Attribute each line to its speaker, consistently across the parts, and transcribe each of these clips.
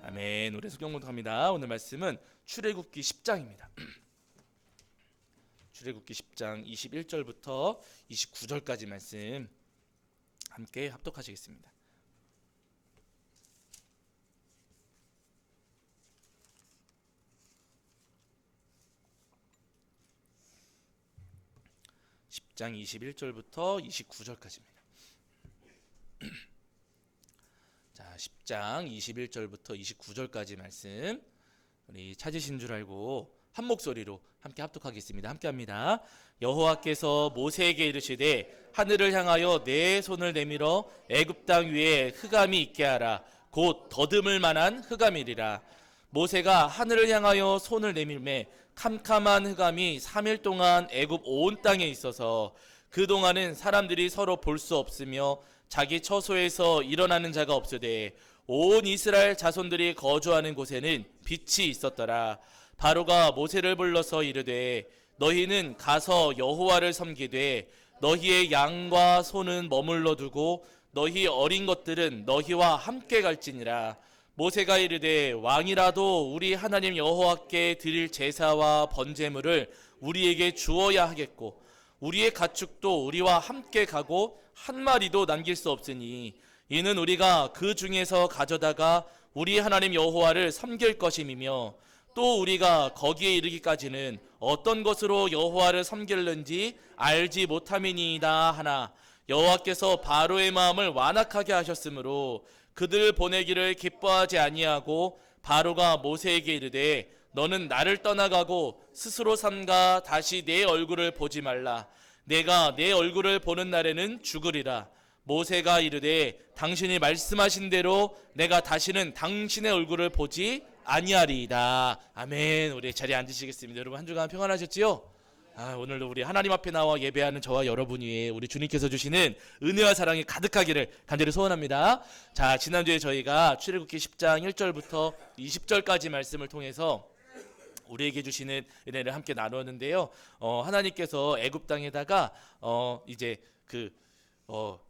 Speaker 1: 아멘. 우리 성경 공독합니다. 오늘 말씀은 출애굽기 10장입니다. 출애굽기 10장 21절부터 29절까지 말씀 함께 합독하시겠습니다. 장 21절부터 29절까지입니다. 자, 10장 21절부터 29절까지 말씀 우리 찾으신 줄 알고 한 목소리로 함께 합독하겠습니다. 함께 합니다. 여호와께서 모세에게 이르시되 하늘을 향하여 내 손을 내밀어 애굽 땅 위에 흑암이 있게 하라. 곧 더듬을 만한 흑암이리라. 모세가 하늘을 향하여 손을 내밀매 캄캄한 흑암이 3일 동안 애굽 온 땅에 있어서 그동안은 사람들이 서로 볼 수 없으며 자기 처소에서 일어나는 자가 없으되 온 이스라엘 자손들이 거주하는 곳에는 빛이 있었더라. 바로가 모세를 불러서 이르되 너희는 가서 여호와를 섬기되 너희의 양과 소는 머물러 두고 너희 어린 것들은 너희와 함께 갈지니라. 모세가 이르되 왕이라도 우리 하나님 여호와께 드릴 제사와 번제물을 우리에게 주어야 하겠고 우리의 가축도 우리와 함께 가고 한 마리도 남길 수 없으니 이는 우리가 그 중에서 가져다가 우리 하나님 여호와를 섬길 것임이며 또 우리가 거기에 이르기까지는 어떤 것으로 여호와를 섬길는지 알지 못함이니이다 하나 여호와께서 바로의 마음을 완악하게 하셨으므로 그들 보내기를 기뻐하지 아니하고 바로가 모세에게 이르되 너는 나를 떠나가고 스스로 삼가 다시 내 얼굴을 보지 말라. 내가 내 얼굴을 보는 날에는 죽으리라. 모세가 이르되 당신이 말씀하신 대로 내가 다시는 당신의 얼굴을 보지 아니하리이다. 아멘. 우리 자리에 앉으시겠습니다. 여러분 한 주간 평안하셨지요? 오늘도 우리 하나님 앞에 나와 예배하는 저와 여러분 위에 우리 주님께서 주시는 은혜와 사랑이 가득하기를 간절히 소원합니다. 자, 지난주에 저희가 출애굽기 10장 1절부터 20절까지 말씀을 통해서 우리에게 주시는 은혜를 함께 나누었는데요. 하나님께서 애굽 땅에다가 이제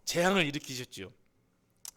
Speaker 1: 재앙을 일으키셨죠.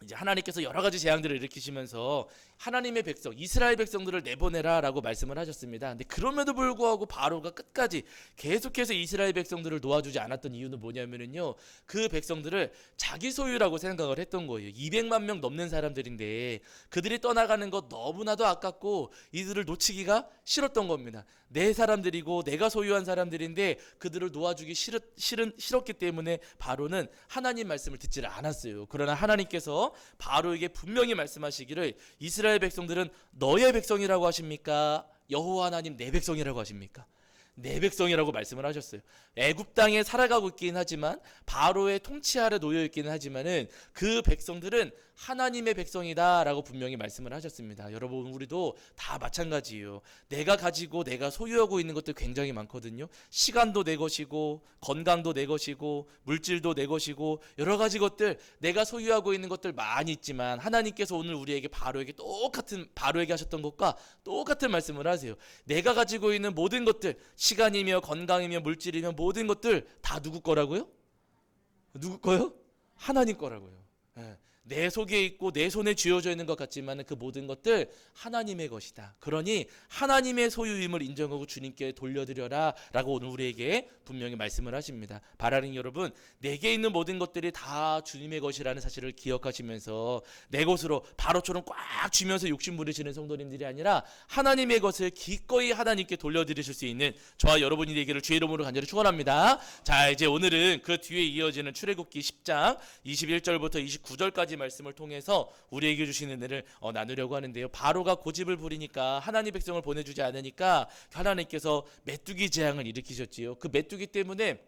Speaker 1: 이제 하나님께서 여러 가지 재앙들을 일으키시면서 하나님의 백성, 이스라엘 백성들을 내보내라 라고 말씀을 하셨습니다. 근데 그럼에도 불구하고 바로가 끝까지 계속해서 이스라엘 백성들을 놓아주지 않았던 이유는 뭐냐면요, 그 백성들을 자기 소유라고 생각을 했던 거예요. 200만 명 넘는 사람들인데 그들이 떠나가는 것 너무나도 아깝고 이들을 놓치기가 싫었던 겁니다. 내 사람들이고 내가 소유한 사람들인데 그들을 놓아주기 싫었기 때문에 바로는 하나님 말씀을 듣지를 않았어요. 그러나 하나님께서 바로에게 분명히 말씀하시기를 이스라엘 백성들은 너의 백성이라고 하십니까? 여호와 하나님 내 백성이라고 하십니까? 내 백성이라고 말씀을 하셨어요. 애굽 땅에 살아가고 있긴 하지만 바로의 통치 아래 놓여 있기는 하지만은 그 백성들은 하나님의 백성이다라고 분명히 말씀을 하셨습니다. 여러분 우리도 다 마찬가지예요. 내가 가지고 내가 소유하고 있는 것들 굉장히 많거든요. 시간도 내 것이고 건강도 내 것이고 물질도 내 것이고 여러 가지 것들 내가 소유하고 있는 것들 많이 있지만 하나님께서 오늘 우리에게 바로에게 하셨던 것과 똑같은 말씀을 하세요. 내가 가지고 있는 모든 것들 시간이며 건강이며 물질이며 모든 것들 다 누구 거라고요? 누구 거요? 하나님 거라고요. 내 속에 있고 내 손에 쥐어져 있는 것 같지만 그 모든 것들 하나님의 것이다. 그러니 하나님의 소유임을 인정하고 주님께 돌려드려라 라고 오늘 우리에게 분명히 말씀을 하십니다. 바라는 여러분, 내게 있는 모든 것들이 다 주님의 것이라는 사실을 기억하시면서 내 것으로 바로처럼 꽉 쥐면서 욕심 부리시는 성도님들이 아니라 하나님의 것을 기꺼이 하나님께 돌려드리실 수 있는 저와 여러분이 되기를 주의 이름으로 간절히 축원합니다. 자, 이제 오늘은 그 뒤에 이어지는 출애굽기 10장 21절부터 29절까지 말씀을 통해서 우리에게 주시는 은혜를 나누려고 하는데요. 바로가 고집을 부리니까 하나님 백성을 보내주지 않으니까 하나님께서 메뚜기 재앙을 일으키셨지요. 그 메뚜기 때문에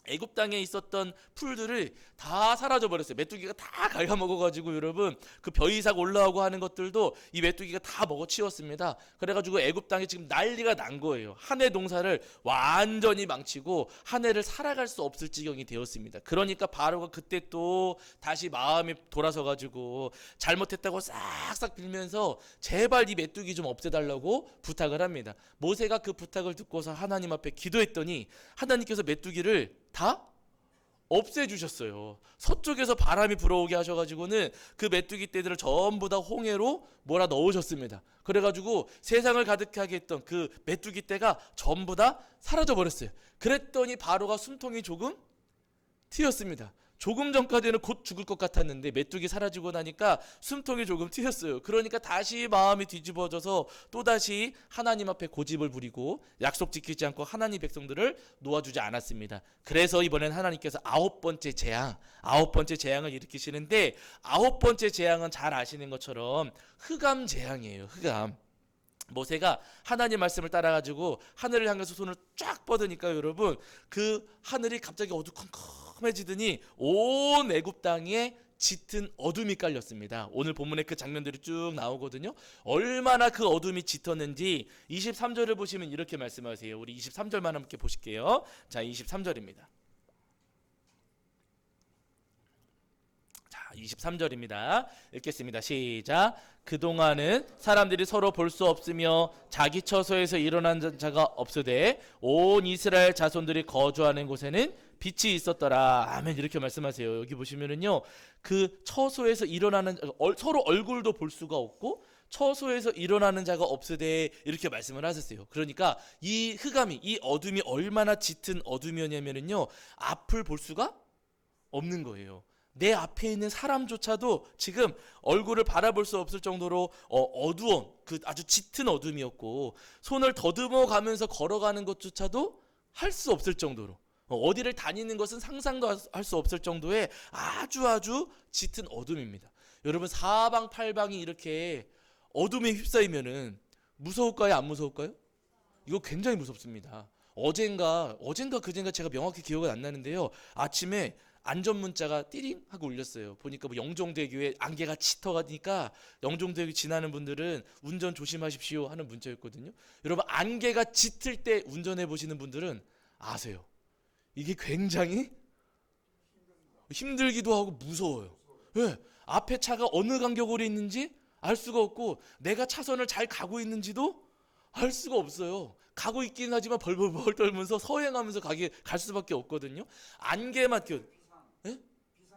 Speaker 1: 애굽 땅에 있었던 풀들을 다 사라져 버렸어요. 메뚜기가 다 갉아먹어가지고 여러분 그 벼이삭 올라오고 하는 것들도 이 메뚜기가 다 먹어치웠습니다. 그래가지고 애굽 땅에 지금 난리가 난 거예요. 한 해 농사를 완전히 망치고 한 해를 살아갈 수 없을 지경이 되었습니다. 그러니까 바로가 그때 또 다시 마음이 돌아서가지고 잘못했다고 싹싹 빌면서 제발 이 메뚜기 좀 없애달라고 부탁을 합니다. 모세가 그 부탁을 듣고서 하나님 앞에 기도했더니 하나님께서 메뚜기를 다 없애주셨어요. 서쪽에서 바람이 불어오게 하셔가지고는 그 메뚜기 떼들을 전부 다 홍해로 몰아 넣으셨습니다. 그래가지고 세상을 가득하게 했던 그 메뚜기 떼가 전부 다 사라져 버렸어요. 그랬더니 바로가 숨통이 조금 트였습니다. 조금 전까지는 곧 죽을 것 같았는데 메뚜기 사라지고 나니까 숨통이 조금 트였어요. 그러니까 다시 마음이 뒤집어져서 또다시 하나님 앞에 고집을 부리고 약속 지키지 않고 하나님 백성들을 놓아주지 않았습니다. 그래서 이번엔 하나님께서 아홉 번째 재앙을 일으키시는데, 아홉 번째 재앙은 잘 아시는 것처럼 흑암 재앙이에요. 흑암. 모세가 하나님 말씀을 따라가지고 하늘을 향해서 손을 쫙 뻗으니까 여러분, 그 하늘이 갑자기 어두컴컴해지더니 온 애굽 땅에 짙은 어둠이 깔렸습니다. 오늘 본문에 그 장면들이 쭉 나오거든요. 얼마나 그 어둠이 짙었는지 23절을 보시면 이렇게 말씀하세요. 우리 23절만 함께 보실게요. 자, 23절입니다. 23절입니다. 읽겠습니다. 시작. 그동안은 사람들이 서로 볼 수 없으며 자기 처소에서 일어난 자가 없으되 온 이스라엘 자손들이 거주하는 곳에는 빛이 있었더라. 아멘. 이렇게 말씀하세요. 여기 보시면은요, 그 처소에서 일어나는, 서로 얼굴도 볼 수가 없고 처소에서 일어나는 자가 없으되 이렇게 말씀을 하셨어요. 그러니까 이 흑암이, 이 어둠이 얼마나 짙은 어둠이었냐면은요, 앞을 볼 수가 없는 거예요. 내 앞에 있는 사람조차도 지금 얼굴을 바라볼 수 없을 정도로 어두운, 그 아주 짙은 어둠이었고, 손을 더듬어 가면서 걸어가는 것조차도 할 수 없을 정도로, 어디를 다니는 것은 상상도 할 수 없을 정도의 아주 짙은 어둠입니다. 여러분, 사방팔방이 이렇게 어둠에 휩싸이면은 무서울까요, 안 무서울까요? 이거 굉장히 무섭습니다. 어젠가 그젠가 제가 명확히 기억은 안 나는데요, 아침에 안전문자가 띠링 하고 울렸어요. 보니까 뭐 영종대교에 안개가 짙어가니까 영종대교 지나는 분들은 운전 조심하십시오 하는 문자였거든요. 여러분, 안개가 짙을 때 운전해 보시는 분들은 아세요. 이게 굉장히 힘들기도 하고 무서워요. 네, 앞에 차가 어느 간격으로 있는지 알 수가 없고 내가 차선을 잘 가고 있는지도 알 수가 없어요. 가고 있긴 하지만 벌벌벌 떨면서 서행하면서 갈 수밖에 없거든요. 안개만 껴. 네?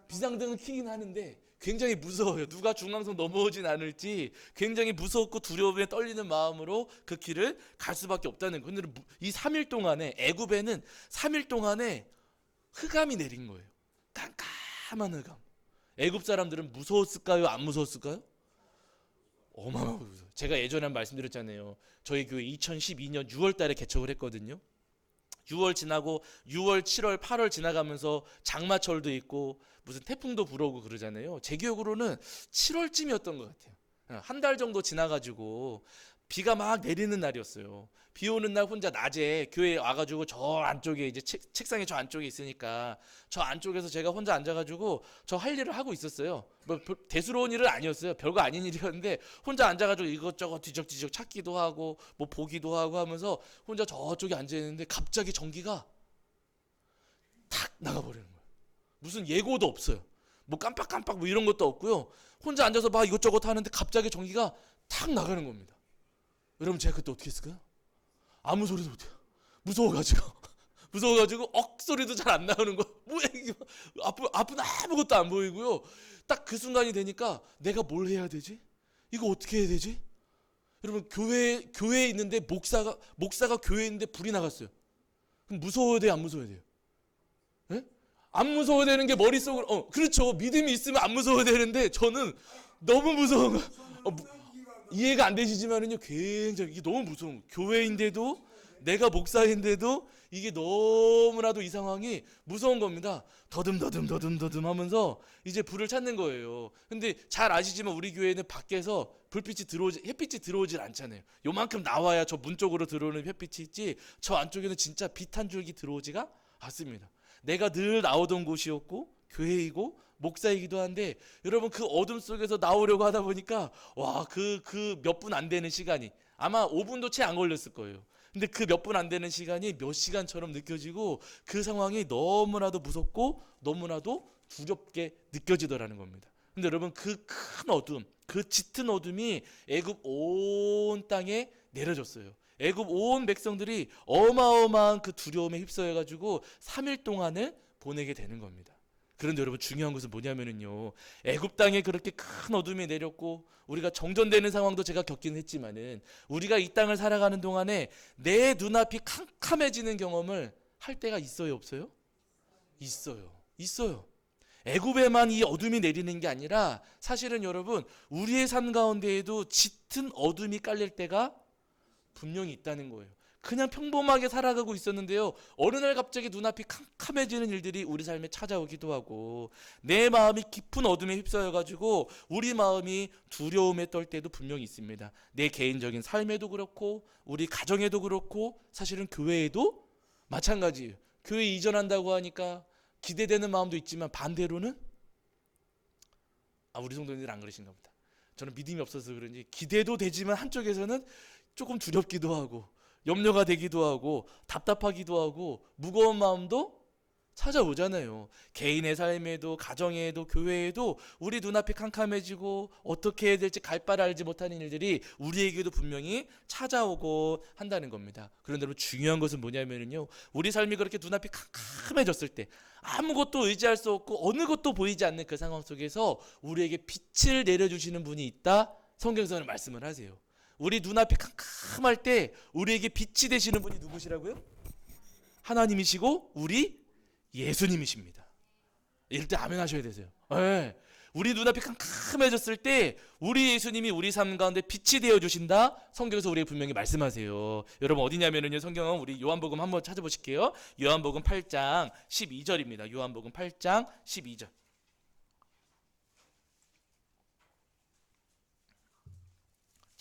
Speaker 1: 비상등은 켜긴 하는데 굉장히 무서워요. 누가 중앙선 넘어오진 않을지 굉장히 무섭고 두려움에 떨리는 마음으로 그 길을 갈 수밖에 없다는 거예요. 근데 이 3일 동안에, 애굽에는 3일 동안에 흑암이 내린 거예요. 깜깜한 흑암. 애굽 사람들은 무서웠을까요, 안 무서웠을까요? 어마어마하고 무서워요. 제가 예전에 한 말씀드렸잖아요. 저희 교회 2012년 6월 달에 개척을 했거든요. 6월 지나고 6월, 7월, 8월 지나가면서 장마철도 있고 무슨 태풍도 불어오고 그러잖아요. 제 기억으로는 7월쯤이었던 것 같아요. 한 달 정도 지나가지고 비가 막 내리는 날이었어요. 비 오는 날 혼자 낮에 교회에 와가지고 저 안쪽에 이제 책상이 저 안쪽에 있으니까 저 안쪽에서 제가 혼자 앉아가지고 저 할 일을 하고 있었어요. 뭐 대수로운 일은 아니었어요. 별거 아닌 일이었는데 혼자 앉아가지고 이것저것 뒤적뒤적 찾기도 하고 뭐 보기도 하고 하면서 혼자 저쪽에 앉아있는데 갑자기 전기가 탁 나가버리는 거예요. 무슨 예고도 없어요. 뭐 깜빡깜빡 뭐 이런 것도 없고요. 혼자 앉아서 막 이것저것 하는데 갑자기 전기가 탁 나가는 겁니다. 여러분, 제가 그때 어떻게 했을까요? 아무 소리도 못해요. 무서워가지고 억소리도 잘 안 나오는 거. 뭐야 이게, 앞은 아무것도 안 보이고요. 딱 그 순간이 되니까 내가 뭘 해야 되지? 이거 어떻게 해야 되지? 여러분, 교회에 있는데 목사가 교회에 있는데 불이 나갔어요. 그럼 무서워야 돼요, 안 무서워야 돼요? 네? 안 무서워야 되는 게 머릿속으로, 그렇죠. 믿음이 있으면 안 무서워야 되는데 저는 너무 무서운 거. 이해가 안 되시지만은요, 굉장히 이게 너무 무서운 거예요. 교회인데도, 내가 목사인데도 이게 너무나도 이 상황이 무서운 겁니다. 더듬 하면서 이제 불을 찾는 거예요. 근데 잘 아시지만 우리 교회는 밖에서 햇빛이 들어오질 않잖아요. 요만큼 나와야 저 문 쪽으로 들어오는 햇빛이 있지, 저 안쪽에는 진짜 빛 한 줄기 들어오지가 않습니다. 내가 늘 나오던 곳이었고 교회이고 목사이기도 한데, 여러분, 그 어둠 속에서 나오려고 하다 보니까 와, 그 몇 분 안 되는 시간이, 아마 5분도 채 안 걸렸을 거예요. 근데 그 몇 분 안 되는 시간이 몇 시간처럼 느껴지고 그 상황이 너무나도 무섭고 너무나도 두렵게 느껴지더라는 겁니다. 근데 여러분, 그 큰 어둠, 그 짙은 어둠이 애굽 온 땅에 내려졌어요. 애굽 온 백성들이 어마어마한 그 두려움에 휩싸여 가지고 3일 동안을 보내게 되는 겁니다. 그런데 여러분 중요한 것은 뭐냐면은요, 애굽 땅에 그렇게 큰 어둠이 내렸고 우리가 정전되는 상황도 제가 겪긴 했지만은 우리가 이 땅을 살아가는 동안에 내 눈앞이 캄캄해지는 경험을 할 때가 있어요, 없어요? 있어요. 애굽에만 이 어둠이 내리는 게 아니라 사실은 여러분 우리의 삶 가운데에도 짙은 어둠이 깔릴 때가 분명히 있다는 거예요. 그냥 평범하게 살아가고 있었는데요, 어느 날 갑자기 눈앞이 캄캄해지는 일들이 우리 삶에 찾아오기도 하고 내 마음이 깊은 어둠에 휩싸여 가지고 우리 마음이 두려움에 떨 때도 분명히 있습니다. 내 개인적인 삶에도 그렇고 우리 가정에도 그렇고 사실은 교회에도 마찬가지예요. 교회 이전한다고 하니까 기대되는 마음도 있지만 반대로는 우리 성도님들 안 그러신가 보다. 저는 믿음이 없어서 그런지 기대도 되지만 한쪽에서는 조금 두렵기도 하고 염려가 되기도 하고 답답하기도 하고 무거운 마음도 찾아오잖아요. 개인의 삶에도 가정에도 교회에도 우리 눈앞이 캄캄해지고 어떻게 해야 될지 갈 바를 알지 못하는 일들이 우리에게도 분명히 찾아오고 한다는 겁니다. 그런데 여러분 중요한 것은 뭐냐면요, 우리 삶이 그렇게 눈앞이 캄캄해졌을 때 아무것도 의지할 수 없고 어느 것도 보이지 않는 그 상황 속에서 우리에게 빛을 내려주시는 분이 있다, 성경에서는 말씀을 하세요. 우리 눈앞이 캄캄할 때 우리에게 빛이 되시는 분이 누구시라고요? 하나님이시고 우리 예수님이십니다. 이럴 때 아멘 하셔야 되세요. 네. 우리 눈앞이 캄캄해졌을 때 우리 예수님이 우리 삶 가운데 빛이 되어주신다, 성경에서 우리에게 분명히 말씀하세요. 여러분 어디냐면요, 성경은 우리 요한복음 한번 찾아보실게요. 요한복음 8장 12절입니다. 요한복음 8장 12절.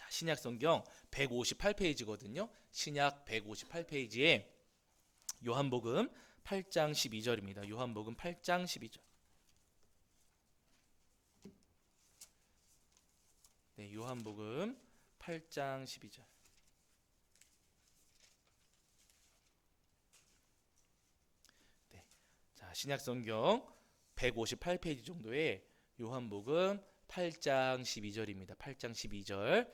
Speaker 1: 신약 성경 158페이지거든요. 신약 158페이지에 요한복음 8장 12절입니다. 요한복음 8장 12절. 네, 요한복음 8장 12절. 네. 자, 신약 성경 158페이지 정도에 요한복음 8장 12절입니다. 8장 12절.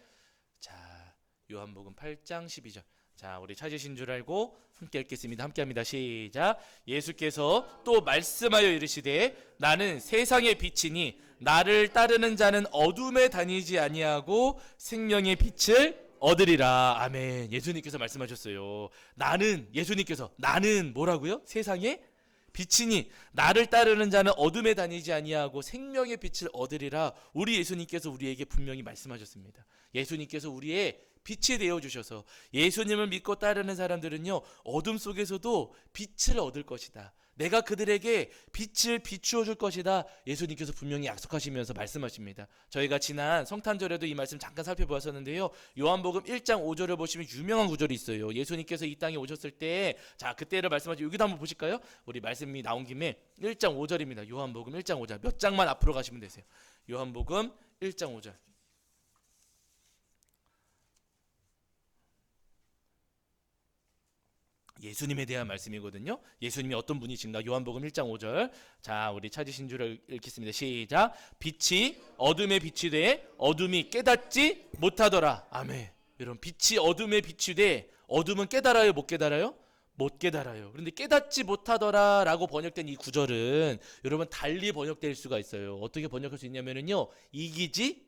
Speaker 1: 자, 요한복음 8장 12절. 자, 우리 찾으신 줄 알고 함께 읽겠습니다. 함께 합니다. 시작. 예수께서 또 말씀하여 이르시되 나는 세상의 빛이니 나를 따르는 자는 어둠에 다니지 아니하고 생명의 빛을 얻으리라. 아멘. 예수님께서 말씀하셨어요. 예수님께서 나는 뭐라고요? 세상의 빛이니 나를 따르는 자는 어둠에 다니지 아니하고 생명의 빛을 얻으리라. 우리 예수님께서 우리에게 분명히 말씀하셨습니다. 예수님께서 우리의 빛이 되어주셔서 예수님을 믿고 따르는 사람들은요, 어둠 속에서도 빛을 얻을 것이다. 내가 그들에게 빛을 비추어 줄 것이다. 예수님께서 분명히 약속하시면서 말씀하십니다. 저희가 지난 성탄절에도 이 말씀 잠깐 살펴보았었는데요, 요한복음 1장 5절을 보시면 유명한 구절이 있어요. 예수님께서 이 땅에 오셨을 때, 자, 그때를 말씀하시죠. 여기도 한번 보실까요? 우리 말씀이 나온 김에 1장 5절입니다. 요한복음 1장 5절. 몇 장만 앞으로 가시면 되세요. 요한복음 1장 5절. 예수님에 대한 말씀이거든요. 예수님이 어떤 분이신가? 요한복음 1장 5절. 자, 우리 찾으신 줄 읽겠습니다. 시작. 빛이 어둠에 빛이 돼 어둠이 깨닫지 못하더라. 아멘. 여러분, 빛이 어둠에 빛이 돼 어둠은 깨달아요, 못 깨달아요? 못 깨달아요. 그런데 깨닫지 못하더라 라고 번역된 이 구절은 여러분 달리 번역될 수가 있어요. 어떻게 번역할 수 있냐면요, 이기지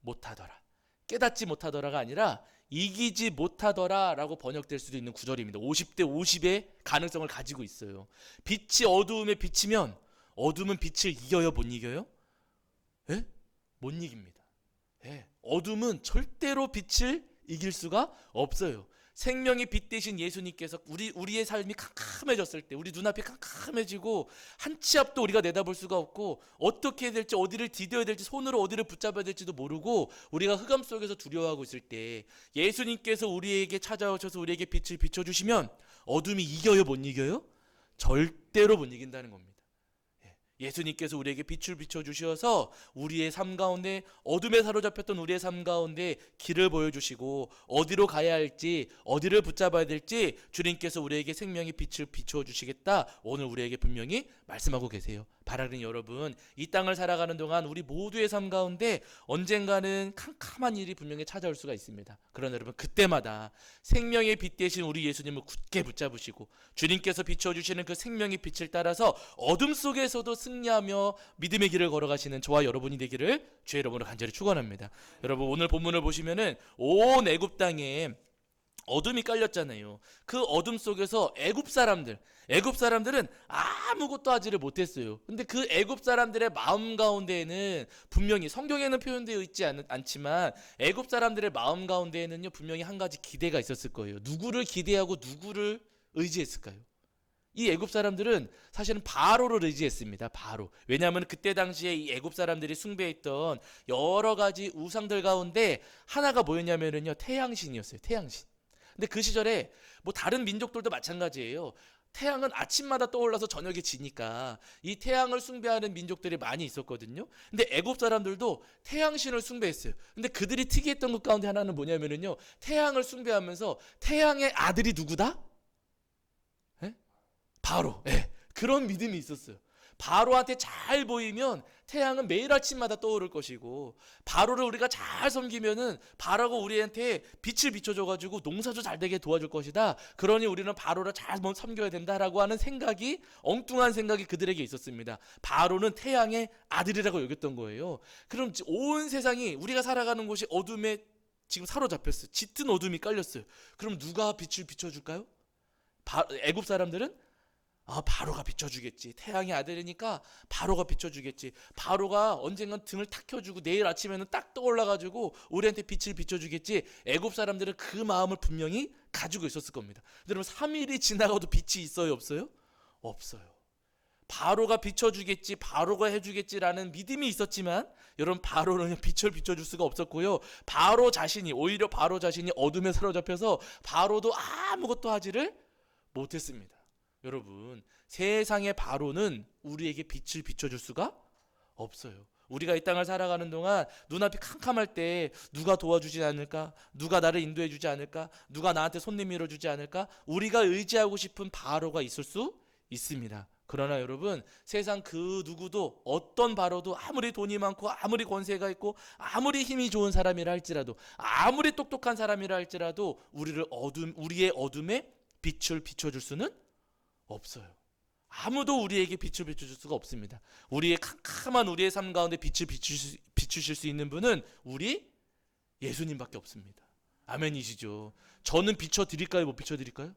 Speaker 1: 못하더라. 깨닫지 못하더라가 아니라 이기지 못하더라 라고 번역될 수도 있는 구절입니다. 50대 50의 가능성을 가지고 있어요. 빛이 어두움에 비치면 어둠은 빛을 이겨요, 못 이겨요? 예? 못 이깁니다. 예. 어둠은 절대로 빛을 이길 수가 없어요. 생명의 빛 대신 예수님께서 우리의 삶이 캄캄해졌을 때, 우리 눈앞이 캄캄해지고 한 치 앞도 우리가 내다볼 수가 없고 어떻게 해야 될지, 어디를 디뎌야 될지, 손으로 어디를 붙잡아야 될지도 모르고 우리가 흑암 속에서 두려워하고 있을 때 예수님께서 우리에게 찾아오셔서 우리에게 빛을 비춰주시면 어둠이 이겨요, 못 이겨요? 절대로 못 이긴다는 겁니다. 예수님께서 우리에게 빛을 비춰주셔서 우리의 삶 가운데, 어둠에 사로잡혔던 우리의 삶 가운데 길을 보여주시고 어디로 가야 할지, 어디를 붙잡아야 될지 주님께서 우리에게 생명의 빛을 비춰주시겠다, 오늘 우리에게 분명히 말씀하고 계세요. 바라는 여러분, 이 땅을 살아가는 동안 우리 모두의 삶 가운데 언젠가는 캄캄한 일이 분명히 찾아올 수가 있습니다. 그러나 여러분, 그때마다 생명의 빛 대신 우리 예수님을 굳게 붙잡으시고 주님께서 비춰주시는 그 생명의 빛을 따라서 어둠 속에서도 승리하며 믿음의 길을 걸어가시는 저와 여러분이 되기를 주의 이름으로 간절히 축원합니다. 여러분, 오늘 본문을 보시면은 온 애굽 땅에 어둠이 깔렸잖아요. 그 어둠 속에서 애굽 사람들은 아무것도 하지를 못했어요. 근데 그 애굽 사람들의 마음 가운데에는 분명히, 성경에는 표현되어 있지 않지만 애굽 사람들의 마음 가운데에는요, 분명히 한 가지 기대가 있었을 거예요. 누구를 기대하고 누구를 의지했을까요? 이 애굽 사람들은 사실은 바로를 의지했습니다. 바로. 왜냐하면 그때 당시에 이 애굽 사람들이 숭배했던 여러 가지 우상들 가운데 하나가 뭐였냐면요, 태양신이었어요. 태양신. 근데 그 시절에 뭐 다른 민족들도 마찬가지예요. 태양은 아침마다 떠올라서 저녁에 지니까 이 태양을 숭배하는 민족들이 많이 있었거든요. 근데 애굽 사람들도 태양신을 숭배했어요. 근데 그들이 특이했던 것 가운데 하나는 뭐냐면요, 태양을 숭배하면서 태양의 아들이 누구다? 예? 바로. 예. 그런 믿음이 있었어요. 바로한테 잘 보이면 태양은 매일 아침마다 떠오를 것이고, 바로를 우리가 잘 섬기면은 바로가 우리한테 빛을 비춰줘가지고 농사도 잘 되게 도와줄 것이다. 그러니 우리는 바로를 잘 섬겨야 된다라고 하는 생각이, 엉뚱한 생각이 그들에게 있었습니다. 바로는 태양의 아들이라고 여겼던 거예요. 그럼 온 세상이, 우리가 살아가는 곳이 어둠에 지금 사로잡혔어요. 짙은 어둠이 깔렸어요. 그럼 누가 빛을 비춰줄까요? 애굽 사람들은 바로가 비춰주겠지. 태양의 아들이니까 바로가 비춰주겠지. 바로가 언젠간 등을 탁 켜주고 내일 아침에는 딱 떠올라가지고 우리한테 빛을 비춰주겠지. 애굽 사람들은 그 마음을 분명히 가지고 있었을 겁니다. 여러분, 3일이 지나가도 빛이 있어요, 없어요? 없어요. 바로가 비춰주겠지, 바로가 해주겠지라는 믿음이 있었지만, 여러분, 바로는 빛을 비춰줄 수가 없었고요. 오히려 바로 자신이 어둠에 사로잡혀서 바로도 아무것도 하지를 못했습니다. 여러분, 세상의 바로는 우리에게 빛을 비춰줄 수가 없어요. 우리가 이 땅을 살아가는 동안 눈앞이 캄캄할 때 누가 도와주지 않을까? 누가 나를 인도해 주지 않을까? 누가 나한테 손 내밀어 주지 않을까? 우리가 의지하고 싶은 바로가 있을 수 있습니다. 그러나 여러분, 세상 그 누구도, 어떤 바로도, 아무리 돈이 많고 아무리 권세가 있고 아무리 힘이 좋은 사람이라 할지라도, 아무리 똑똑한 사람이라 할지라도 우리의 어둠에 빛을 비춰줄 수는 없어요. 아무도 우리에게 빛을 비춰줄 수가 없습니다. 우리의 캄캄한 우리의 삶 가운데 빛을 비추실 수 있는 분은 우리 예수님밖에 없습니다. 아멘이시죠? 저는 비춰드릴까요? 못 비춰드릴까요?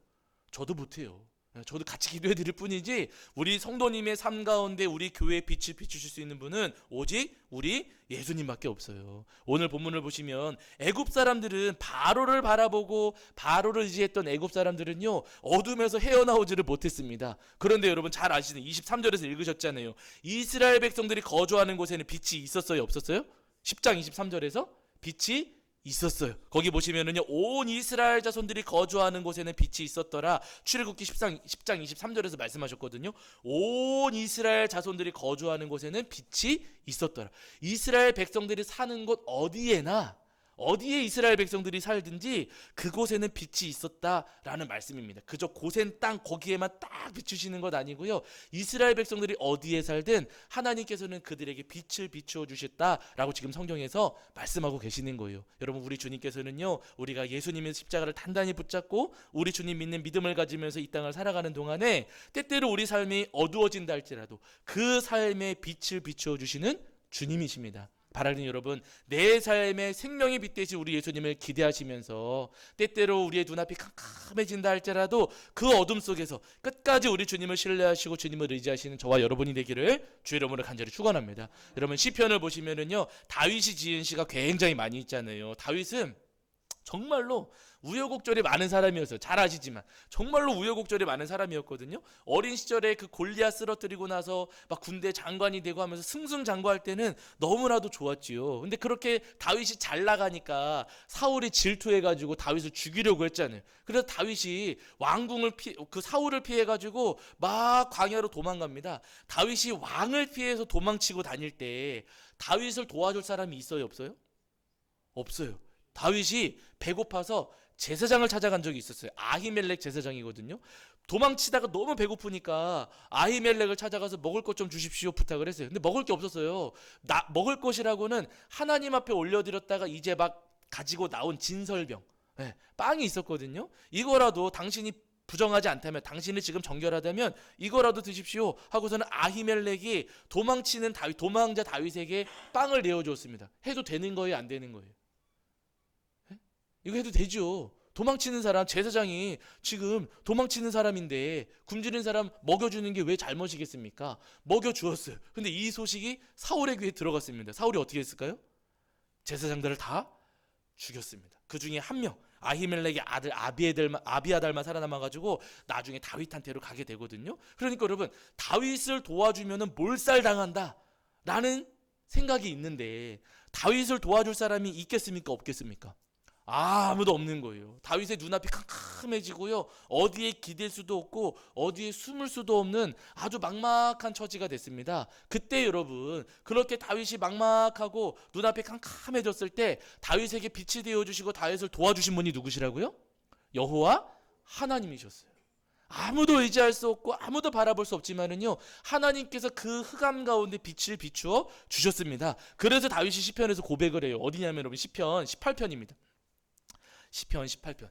Speaker 1: 저도 못해요. 저도 같이 기도해 드릴 뿐이지, 우리 성도님의 삶 가운데 우리 교회에 빛을 비추실 수 있는 분은 오직 우리 예수님밖에 없어요. 오늘 본문을 보시면 애굽 사람들은 바로를 바라보고 바로를 의지했던 애굽 사람들은요, 어둠에서 헤어나오지를 못했습니다. 그런데 여러분 잘 아시는 23절에서 읽으셨잖아요. 이스라엘 백성들이 거주하는 곳에는 빛이 있었어요, 없었어요? 10장 23절에서 빛이 있었어요. 거기 보시면은요, 온 이스라엘 자손들이 거주하는 곳에는 빛이 있었더라. 출애굽기 10장 23절에서 말씀하셨거든요. 온 이스라엘 자손들이 거주하는 곳에는 빛이 있었더라. 이스라엘 백성들이 사는 곳 어디에 이스라엘 백성들이 살든지 그곳에는 빛이 있었다라는 말씀입니다. 그저 고센 땅 거기에만 딱 비추시는 것 아니고요. 이스라엘 백성들이 어디에 살든 하나님께서는 그들에게 빛을 비추어 주셨다라고 지금 성경에서 말씀하고 계시는 거예요. 여러분, 우리 주님께서는요, 우리가 예수님의 십자가를 단단히 붙잡고 우리 주님 믿는 믿음을 가지면서 이 땅을 살아가는 동안에 때때로 우리 삶이 어두워진다 할지라도 그 삶에 빛을 비추어 주시는 주님이십니다. 바라는 여러분, 내 삶의 생명의 빛 대신 우리 예수님을 기대하시면서 때때로 우리의 눈앞이 캄캄해진다 할지라도 그 어둠 속에서 끝까지 우리 주님을 신뢰하시고 주님을 의지하시는 저와 여러분이 되기를 주의 이름으로 간절히 축원합니다. 여러분, 시편을 보시면은요, 다윗이 지은 시가 굉장히 많이 있잖아요. 다윗은 정말로 우여곡절이 많은 사람이었어요. 잘 아시지만 정말로 우여곡절이 많은 사람이었거든요. 어린 시절에 그 골리앗 쓰러뜨리고 나서 막 군대 장관이 되고 하면서 승승장구할 때는 너무나도 좋았지요. 근데 그렇게 다윗이 잘 나가니까 사울이 질투해가지고 다윗을 죽이려고 했잖아요. 그래서 다윗이 그 사울을 피해가지고 막 광야로 도망갑니다. 다윗이 왕을 피해서 도망치고 다닐 때 다윗을 도와줄 사람이 있어요, 없어요? 없어요. 다윗이 배고파서 제사장을 찾아간 적이 있었어요. 아히멜렉 제사장이거든요. 도망치다가 너무 배고프니까 아히멜렉을 찾아가서 먹을 것 좀 주십시오 부탁을 했어요. 근데 먹을 게 없었어요. 먹을 것이라고는 하나님 앞에 올려드렸다가 이제 막 가지고 나온 진설병, 예, 빵이 있었거든요. 이거라도 당신이 부정하지 않다면, 당신이 지금 정결하다면 이거라도 드십시오 하고서는 아히멜렉이 도망치는 도망자 다윗에게 빵을 내어주었습니다. 해도 되는 거예요, 안 되는 거예요? 예? 이거 해도 되죠. 도망치는 사람, 제사장이 지금 도망치는 사람인데 굶주린 사람 먹여주는 게 왜 잘못이겠습니까? 먹여주었어요. 근데 이 소식이 사울의 귀에 들어갔습니다. 사울이 어떻게 했을까요? 제사장들을 다 죽였습니다. 그 중에 한 명, 아히멜렉의 아들 아비아달만 살아남아가지고 나중에 다윗한테로 가게 되거든요. 그러니까 여러분, 다윗을 도와주면은 몰살당한다 라는 생각이 있는데 다윗을 도와줄 사람이 있겠습니까, 없겠습니까? 아무도 없는 거예요. 다윗의 눈앞이 캄캄해지고요, 어디에 기댈 수도 없고 어디에 숨을 수도 없는 아주 막막한 처지가 됐습니다. 그때 여러분, 그렇게 다윗이 막막하고 눈앞이 캄캄해졌을 때 다윗에게 빛이 되어주시고 다윗을 도와주신 분이 누구시라고요? 여호와 하나님이셨어요. 아무도 의지할 수 없고 아무도 바라볼 수 없지만은요, 하나님께서 그 흑암 가운데 빛을 비추어 주셨습니다. 그래서 다윗이 시편에서 고백을 해요. 어디냐면 여러분, 시편 18편입니다. 시편 18편.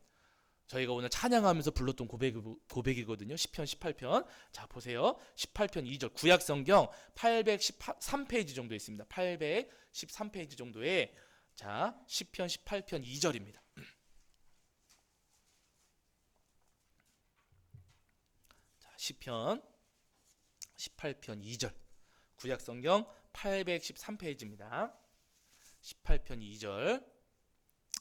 Speaker 1: 저희가 오늘 찬양하면서 불렀던 고백이거든요. 시편 18편. 자, 보세요. 18편 2절. 구약 성경 813페이지 정도에 있습니다. 813페이지 정도에, 자, 시편 18편 2절입니다. 자, 시편 18편 2절. 구약 성경 813페이지입니다. 18편 2절.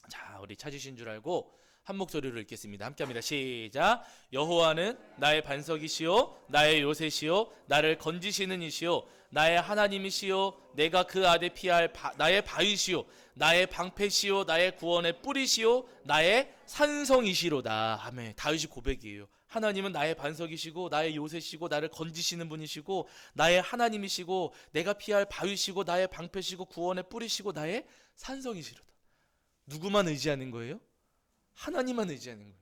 Speaker 1: 자, 우리 찾으신 줄 알고 한 목소리로 읽겠습니다. 함께합니다. 시작. 여호와는 나의 반석이시요 나의 요새시요 나를 건지시는 이시요 나의 하나님이시요 내가 그 아래 피할 나의 바위시요 나의 방패시요 나의 구원의 뿌리시요 나의 산성이시로다. 아멘. 다윗이 고백이에요. 하나님은 나의 반석이시고 나의 요새시고 나를 건지시는 분이시고 나의 하나님이시고 내가 피할 바위시고 나의 방패시고 구원의 뿌리시고 나의 산성이시로다. 누구만 의지하는 거예요? 하나님만 의지하는 거예요.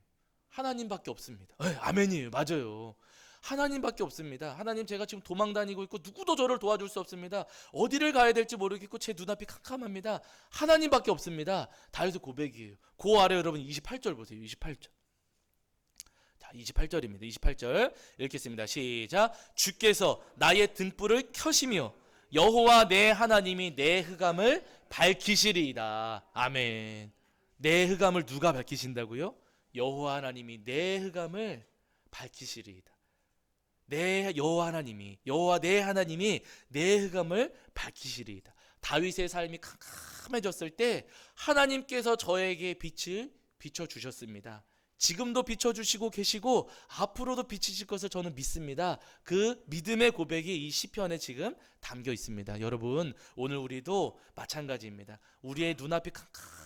Speaker 1: 하나님밖에 없습니다. 아멘이에요. 맞아요. 하나님밖에 없습니다. 하나님, 제가 지금 도망 다니고 있고 누구도 저를 도와줄 수 없습니다. 어디를 가야 될지 모르겠고 제 눈앞이 캄캄합니다. 하나님밖에 없습니다. 다윗의 고백이에요. 그 아래 여러분 28절 보세요. 28절. 자, 28절입니다. 28절 읽겠습니다. 시작. 주께서 나의 등불을 켜시며 여호와 내 하나님이 내 흑암을 밝히시리이다. 아멘. 내 흑암을 누가 밝히신다고요? 여호와 하나님이 내 흑암을 밝히시리이다. 내 여호와 하나님이, 여호와 내 하나님이 내 흑암을 밝히시리이다. 다윗의 삶이 캄캄해졌을 때 하나님께서 저에게 빛을 비춰주셨습니다. 지금도 비춰주시고 계시고 앞으로도 비치실 것을 저는 믿습니다. 그 믿음의 고백이 이 시편에 지금 담겨 있습니다. 여러분, 오늘 우리도 마찬가지입니다. 우리의 눈앞이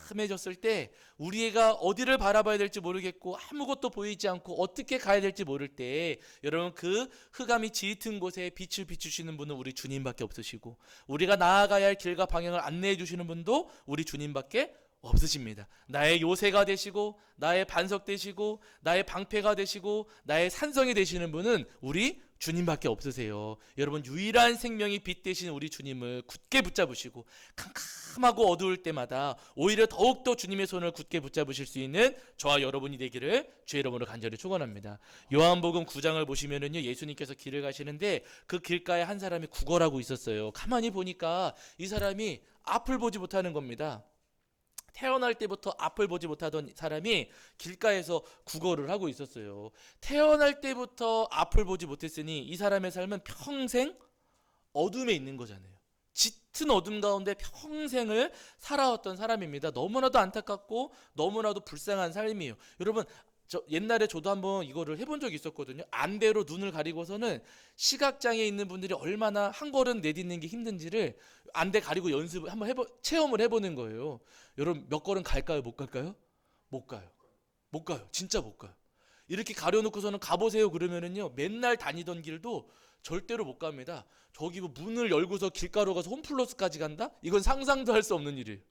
Speaker 1: 캄캄해졌을 때, 우리가 어디를 바라봐야 될지 모르겠고 아무것도 보이지 않고 어떻게 가야 될지 모를 때, 여러분, 그 흑암이 짙은 곳에 빛을 비추시는 분은 우리 주님밖에 없으시고, 우리가 나아가야 할 길과 방향을 안내해 주시는 분도 우리 주님밖에 없으십니다. 나의 요새가 되시고 나의 반석 되시고 나의 방패가 되시고 나의 산성이 되시는 분은 우리 주님밖에 없으세요. 여러분, 유일한 생명이 빛 되신 우리 주님을 굳게 붙잡으시고 캄캄하고 어두울 때마다 오히려 더욱더 주님의 손을 굳게 붙잡으실 수 있는 저와 여러분이 되기를 주의 이름으로 간절히 축원합니다. 요한복음 9장을 보시면은요, 예수님께서 길을 가시는데 그 길가에 한 사람이 구걸하고 있었어요. 가만히 보니까 이 사람이 앞을 보지 못하는 겁니다. 태어날 때부터 앞을 보지 못하던 사람이 길가에서 구걸을 하고 있었어요. 태어날 때부터 앞을 보지 못했으니 이 사람의 삶은 평생 어둠에 있는 거잖아요. 짙은 어둠 가운데 평생을 살아왔던 사람입니다. 너무나도 안타깝고 너무나도 불쌍한 삶이에요. 여러분, 옛날에 저도 한번 이거를 해본 적이 있었거든요. 안대로 눈을 가리고서는 시각장애 있는 분들이 얼마나 한 걸음 내딛는 게 힘든지를 안대 가리고 한번 체험을 해보는 거예요. 여러분, 몇 걸음 갈까요? 못 갈까요? 못 가요. 못 가요. 진짜 못 가요. 이렇게 가려놓고서는 가보세요 그러면은요, 맨날 다니던 길도 절대로 못 갑니다. 저기 뭐 문을 열고서 길가로 가서 홈플러스까지 간다? 이건 상상도 할 수 없는 일이에요.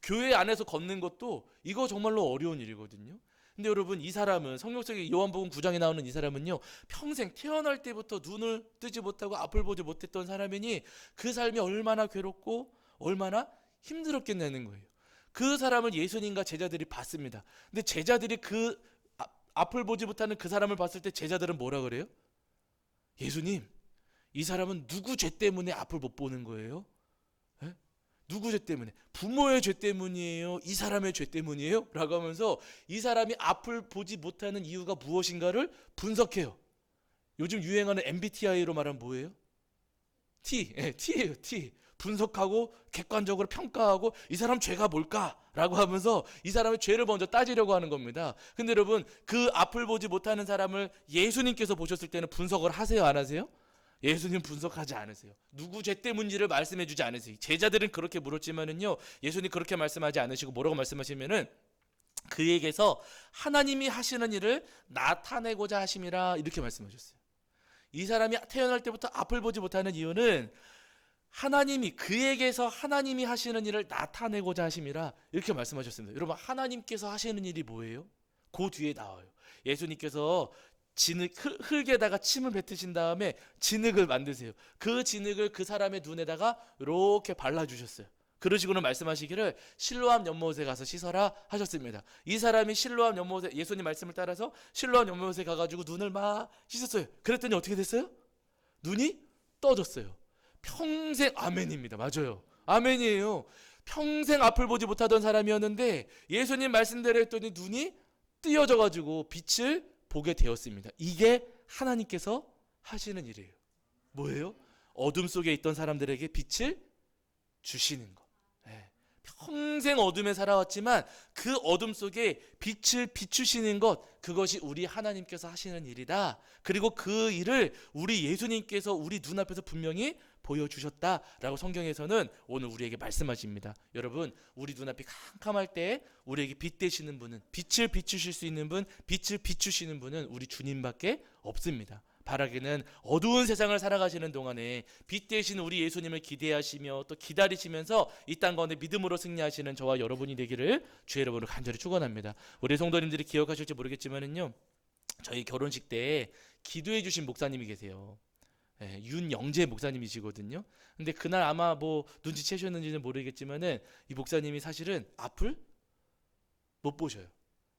Speaker 1: 교회 안에서 걷는 것도 이거 정말로 어려운 일이거든요. 근데 여러분 이 사람은 성경 속에 요한복음 9장에 나오는 이 사람은요 평생 태어날 때부터 눈을 뜨지 못하고 앞을 보지 못했던 사람이니 그 삶이 얼마나 괴롭고 얼마나 힘들었겠냐는 거예요. 그 사람을 예수님과 제자들이 봤습니다. 근데 제자들이 그 앞을 보지 못하는 그 사람을 봤을 때 제자들은 뭐라 그래요? 예수님, 이 사람은 누구 죄 때문에 앞을 못 보는 거예요? 에? 누구 죄 때문에? 부모의 죄 때문이에요? 이 사람의 죄 때문이에요? 라고 하면서 이 사람이 앞을 보지 못하는 이유가 무엇인가를 분석해요. 요즘 유행하는 MBTI로 말하면 뭐예요? T예요, T. 분석하고 객관적으로 평가하고 이 사람 죄가 뭘까라고 하면서 이 사람의 죄를 먼저 따지려고 하는 겁니다. 근데 여러분 그 앞을 보지 못하는 사람을 예수님께서 보셨을 때는 분석을 하세요, 안 하세요? 예수님 분석하지 않으세요. 누구 죄 때문인지를 말씀해 주지 않으세요. 제자들은 그렇게 물었지만은요 예수님 그렇게 말씀하지 않으시고 뭐라고 말씀하시면은 그에게서 하나님이 하시는 일을 나타내고자 하심이라 이렇게 말씀하셨어요. 이 사람이 태어날 때부터 앞을 보지 못하는 이유는 하나님이 그에게서 하나님이 하시는 일을 나타내고자 하심이라 이렇게 말씀하셨습니다. 여러분 하나님께서 하시는 일이 뭐예요? 그 뒤에 나와요. 예수님께서 흙에다가 침을 뱉으신 다음에 진흙을 만드세요. 그 진흙을 그 사람의 눈에다가 이렇게 발라주셨어요. 그러시고는 말씀하시기를 실로암 연못에 가서 씻어라 하셨습니다. 이 사람이 실로암 연못에 예수님 말씀을 따라서 실로암 연못에 가가지고 눈을 막 씻었어요. 그랬더니 어떻게 됐어요? 눈이 떠졌어요. 평생 아멘입니다. 맞아요. 아멘이에요. 평생 앞을 보지 못하던 사람이었는데 예수님 말씀대로 했더니 눈이 뜨여져가지고 빛을 보게 되었습니다. 이게 하나님께서 하시는 일이에요. 뭐예요? 어둠 속에 있던 사람들에게 빛을 주시는 것. 평생 어둠에 살아왔지만 그 어둠 속에 빛을 비추시는 것, 그것이 우리 하나님께서 하시는 일이다. 그리고 그 일을 우리 예수님께서 우리 눈앞에서 분명히 보여주셨다라고 성경에서는 오늘 우리에게 말씀하십니다. 여러분 우리 눈앞이 캄캄할 때 우리에게 빛 되시는 분은, 빛을 비추실 수 있는 분, 빛을 비추시는 분은 우리 주님밖에 없습니다. 바라기는 어두운 세상을 살아가시는 동안에 빛 되신 우리 예수님을 기대하시며 또 기다리시면서 이 땅 가운데 믿음으로 승리하시는 저와 여러분이 되기를 주의 이름으로 간절히 축원합니다. 우리 성도님들이 기억하실지 모르겠지만은요, 저희 결혼식 때 기도해 주신 목사님이 계세요. 윤영재 목사님이시거든요. 근데 그날 아마 뭐 눈치채셨는지는 모르겠지만은 이 목사님이 사실은 앞을 못 보셔요.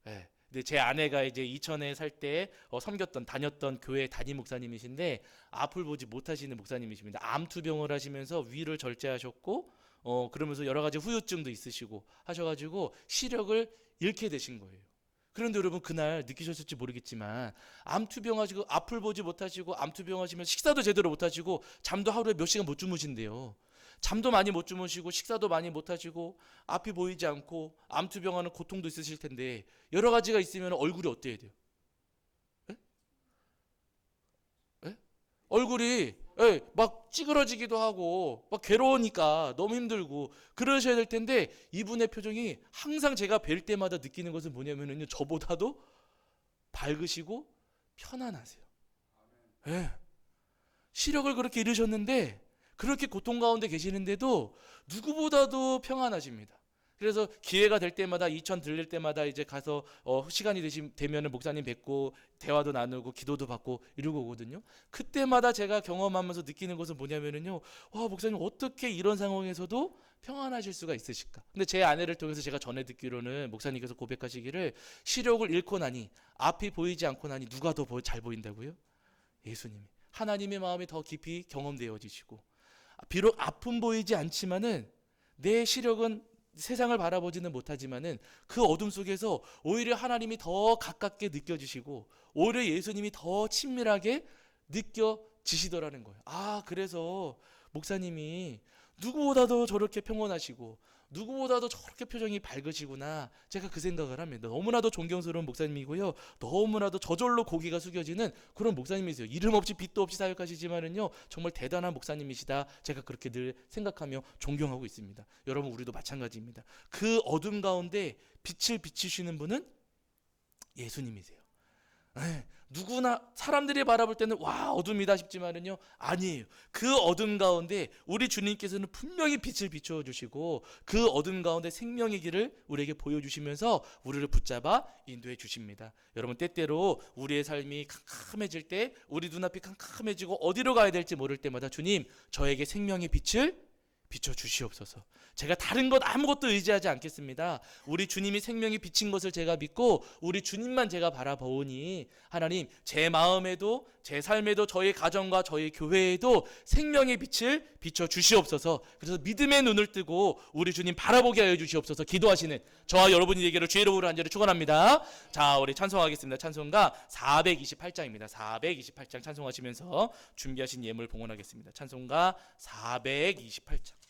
Speaker 1: 근데 제 아내가 이제 이천에 살 때 섬겼던 다녔던 교회 담임 목사님이신데 앞을 보지 못하시는 목사님이십니다. 암 투병을 하시면서 위를 절제하셨고 그러면서 여러 가지 후유증도 있으시고 하셔가지고 시력을 잃게 되신 거예요. 그런데 여러분 그날 느끼셨을지 모르겠지만 암 투병하시고 앞을 보지 못하시고 암 투병하시면 식사도 제대로 못하시고 잠도 하루에 몇 시간 못 주무신대요. 잠도 많이 못 주무시고 식사도 많이 못 하시고 앞이 보이지 않고 암 투병하는 고통도 있으실 텐데 여러 가지가 있으면 얼굴이 어때야 돼요? 에? 에? 얼굴이 막 찌그러지기도 하고 막 괴로우니까 너무 힘들고 그러셔야 될 텐데 이분의 표정이 항상 제가 뵐 때마다 느끼는 것은 뭐냐면요, 저보다도 밝으시고 편안하세요. 시력을 그렇게 잃으셨는데 그렇게 고통 가운데 계시는데도 누구보다도 평안하십니다. 그래서 기회가 될 때마다 이천 들릴 때마다 이제 가서 시간이 되면은 목사님 뵙고 대화도 나누고 기도도 받고 이러고 오거든요. 그때마다 제가 경험하면서 느끼는 것은 뭐냐면은요, 와, 목사님 어떻게 이런 상황에서도 평안하실 수가 있으실까? 근데 제 아내를 통해서 제가 전해 듣기로는 목사님께서 고백하시기를 시력을 잃고 나니 앞이 보이지 않고 나니 누가 더 잘 보인다고요? 예수님이. 하나님의 마음이 더 깊이 경험되어지시고 비록 아픔 보이지 않지만은 내 시력은 세상을 바라보지는 못하지만은 그 어둠 속에서 오히려 하나님이 더 가깝게 느껴지시고 오히려 예수님이 더 친밀하게 느껴지시더라는 거예요. 그래서 목사님이 누구보다도 저렇게 평온하시고 누구보다도 저렇게 표정이 밝으시구나, 제가 그 생각을 합니다. 너무나도 존경스러운 목사님이고요, 너무나도 저절로 고개가 숙여지는 그런 목사님이세요. 이름 없이 빛도 없이 사역하시지만은요 정말 대단한 목사님이시다, 제가 그렇게 늘 생각하며 존경하고 있습니다. 여러분 우리도 마찬가지입니다. 그 어둠 가운데 빛을 비추시는 분은 예수님이세요. 누구나 사람들이 바라볼 때는 와 어둠이다 싶지만은요 아니에요. 그 어둠 가운데 우리 주님께서는 분명히 빛을 비춰 주시고 그 어둠 가운데 생명의 길을 우리에게 보여주시면서 우리를 붙잡아 인도해 주십니다. 여러분 때때로 우리의 삶이 캄캄해질 때 우리 눈앞이 캄캄해지고 어디로 가야 될지 모를 때마다 주님 저에게 생명의 빛을 비춰 주시옵소서. 제가 다른 것 아무것도 의지하지 않겠습니다. 우리 주님이 생명이 비친 것을 제가 믿고 우리 주님만 제가 바라보니 하나님 제 마음에도 제 삶에도 저희 가정과 저희 교회에도 생명의 빛을 비춰 주시옵소서. 그래서 믿음의 눈을 뜨고 우리 주님 바라보게 하여 주시옵소서. 기도하시는 저와 여러분이 되기를 주의 이름으로 간절히 축원합니다. 자, 우리 찬송하겠습니다. 찬송가 428장입니다. 428장 찬송하시면서 준비하신 예물 봉헌하겠습니다. 찬송가 428장.